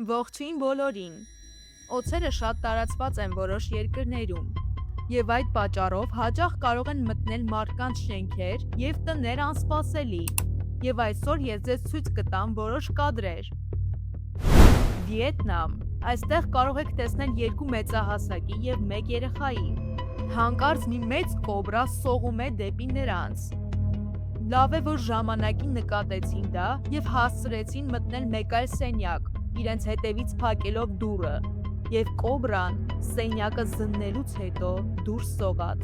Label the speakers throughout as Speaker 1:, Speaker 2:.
Speaker 1: Ողջույն բոլորին։ Օձերը շատ տարածված են որոշ երկրներում, եւ այդ պատճառով հաճախ կարող են մտնել մարդկանց շենքեր եւ տներ անսպասելի։ Եվ այսօր ես ձեզ ցույց կտամ որոշ կադրեր։ Վիետնամ։ Այստեղ կարող եք տեսնել երկու մեծահասակի եւ մեկ երեխայի։ Հանկարծ մի մեծ կոբրա սողում է դեպի նրանց։ Լավ է, որ ժամանակին նկատեցին դա եւ հասցրեցին մտնել մեկ այլ սենյակ, իրենց հետևից փակելով դուռը, եւ կոբրան սենյակը զննելուց հետո դուրս սողաց։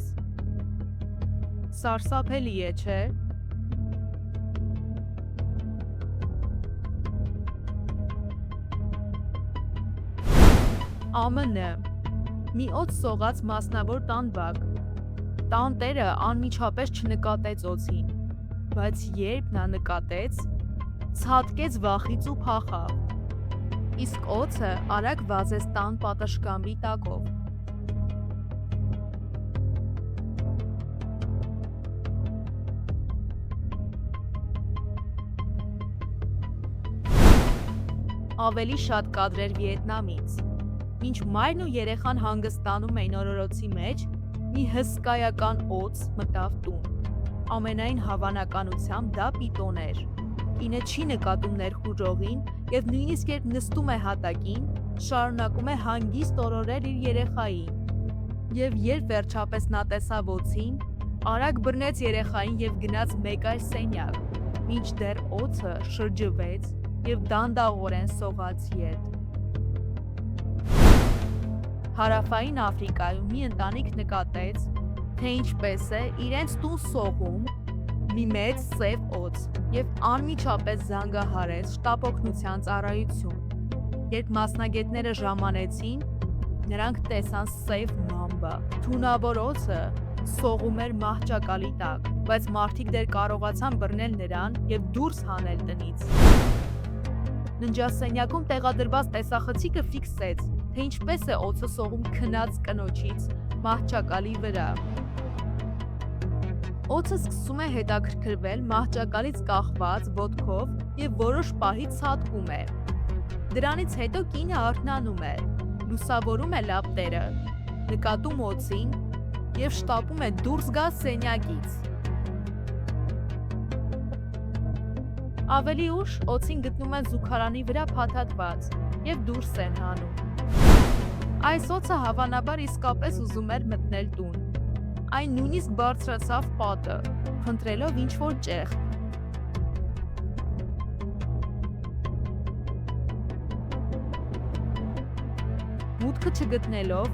Speaker 1: Սարսափելի է, չէ՞։ ԱՄՆ մի օձ սողաց մասնավոր տան բակ։ Տանտերը անմիջապես չնկատեց օձին, բայց երբ նա նկատեց, ցատկեց վախից ու փախավ։ Իսկ օձը արագ վազեց տան պատշգամբի տակով։ Ավելի շատ կադրեր Վիետնամից։ Մինչ մայրն ու երեխան հանգստանում էին օրորոցի մեջ, մի հսկայական օձ մտավ տուն։ Ամենայն հավանականությամբ դա պիտոն էր։ Կինը չի նկատում ներխուժողին եւ նույնիսկ երբ նստում է հատակին, շարունակում է հանգիստ օրորել իր երեխային։ Եվ երբ վերջապես նա տեսավ օձին, արագ բռնեց երեխային եւ գնաց մեկ այլ սենյակ, մինչդեռ օձը շրջվեց եւ դանդաղորեն սողաց ետ։ Հարավային Աֆրիկայում մի ընտանիք նկատեց, թե ինչպես է իրենց տուն սողում մի մեծ սև օձ եւ անմիջապես զանգահարեց շտապօգնության ծառայություն։ Երբ մասնագետները ժամանեցին, նրանք տեսան սև մամբա։ Թունավոր օձը սողում էր մահճակալի տակ, բայց մարդիկ դեռ կարողացան բռնել նրան եւ դուրս հանել տնից։ Ննջասենյակում տեղադրված տեսախցիկը ֆիքսեց, թե ինչպես է օձը սողում քնած կնոջից մահճակալի վրա։ Օձը սկսում է հետաքրքրվել մահճակալից կախված ոտքով եւ որոշ պահի ցատկում է։ Դրանից հետո կինը արթնանում է, լուսավորում է լապտերը, նկատում օձին եւ շտապում է դուրս գա սենյակից։ Ավելի ուշ օձին գտնում են զուգարանի վրա փաթաթված եւ դուրս են հանում։ Այս օձը հավանաբար իսկապես ուզում էր մտնել տուն։ Այն նույնիսկ բարձրացավ պատը, խնդրելով ինչ-որ ճեղք։ Մուտքը չգտնելով,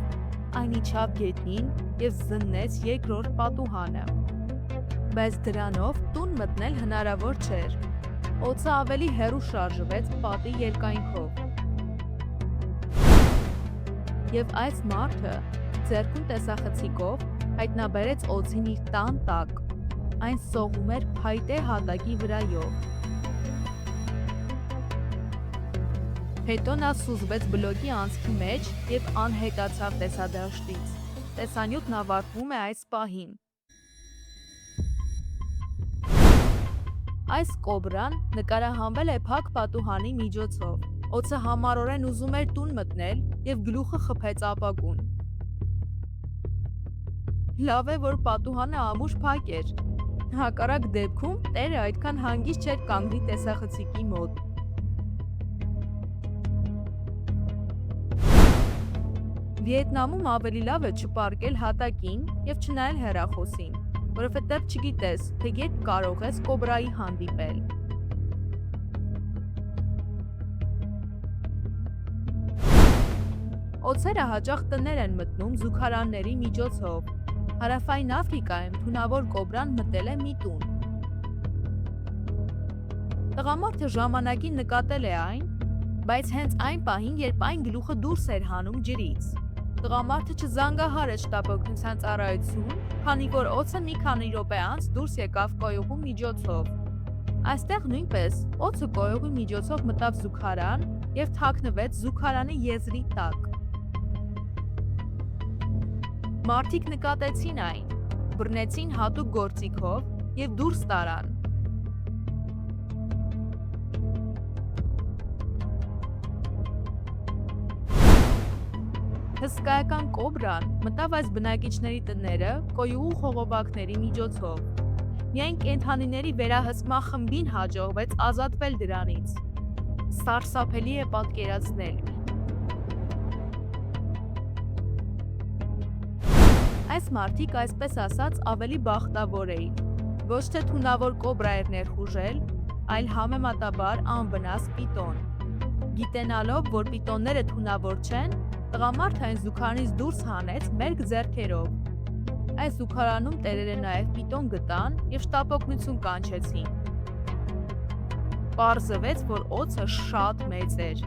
Speaker 1: այն իջավ գետնին եւ զննեց երկրորդ պատուհանը։ Բայց դրանով տուն մտնել հնարավոր չէր։ Օձը ավելի հեռու շարժվեց պատի երկայնքով։ Եվ այս մարդը ձեռքում տեսախցիկով հայտնաբերեց օձին իր տան տակ։ Այն սողում էր փայտե հատակի վրայով։ Հետո նա սուզվեց բլոկի անցքի մեջ եւ անհետացավ տեսադաշտից։ Տեսանյութն ավարտվում է այս պահին։ Այս կոբրան նկարահանվել է փակ պատուհանի միջոցով։ Օձը համառորեն ուզում էր տուն մտնել եւ գլուխը խփեց ապակուն։ Լավ է, որ պատուհանը ամուր փակ էր։ Հակառակ դեպքում տերը այդքան հանգիստ չէր կանգնի տեսախցիկի մոտ։ Վիետնամում ավելի լավ է չպառկել հատակին եւ չնայել հեռախոսին, որովհետև չգիտես, թե երբ կարող ես կոբրայի հանդիպել։ Օձերը հաճախ տներ են մտնում զուգարանների միջոցով։ Հարավային Աֆրիկայում թունավոր կոբրան մտել է մի տուն։ Տղամարդը ժամանակին նկատել է այն, բայց հենց այն պահին, երբ այն գլուխը դուրս էր հանում ջրից։ Տղամարդը չզանգահարեց շտապօգնության ծառայություն, քանի որ օձը մի քանի րոպե անց դուրս եկավ կոյուղու միջոցով։ Այստեղ նույնպես օձը կոյուղի միջոցով մտավ զուգարան եւ թաքնվեց զուգարանի եզրի տակ։ Մարդիկ նկատեցին այն, բռնեցին հատուկ գործիքով եւ դուրս տարան։ Հսկայական կոբրան մտավ այս բնակիչների տները կոյուղու խողովակների միջոցով։ Միայն կենդանիների վերահսկման խմբին հաջողվեց ազատվել դրանից։ Սարսափելի է պատկերացնել։ Այս մարդիկ, այսպես ասած, ավելի բախտավոր էին։ Ոչ թե թունավոր կոբրա էր ներխուժել, այլ համեմատաբար անվնաս պիտոն։ Գիտենալով, որ պիտոնները թունավոր չեն, տղամարդը այն զուգարանից դուրս հանեց մերկ ձեռքերով։ Այս զուգարանում տերերը նաև պիտոն գտան և շտապօգնություն կանչեցին։ Պարզվեց, որ օձը շատ մեծ էր,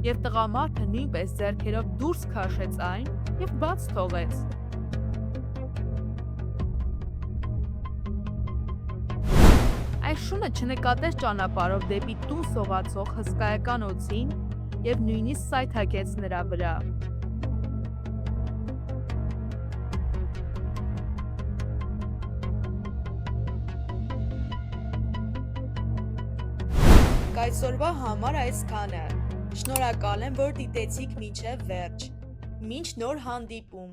Speaker 1: և տղամարդը նույնպես ձեռքերով դուրս քաշեց այն և բաց թողեց։ Այս շունը չնկատեց ճանապարհով դեպի տուն սողացող հսկայական օձին և նույնիսկ սայթաքեց նրա վրա։ Այսօրվա համար այսքանը։ Շնորհակալ եմ, որ դիտեցիք մինչև վերջ։ Մինչ նոր հանդիպում։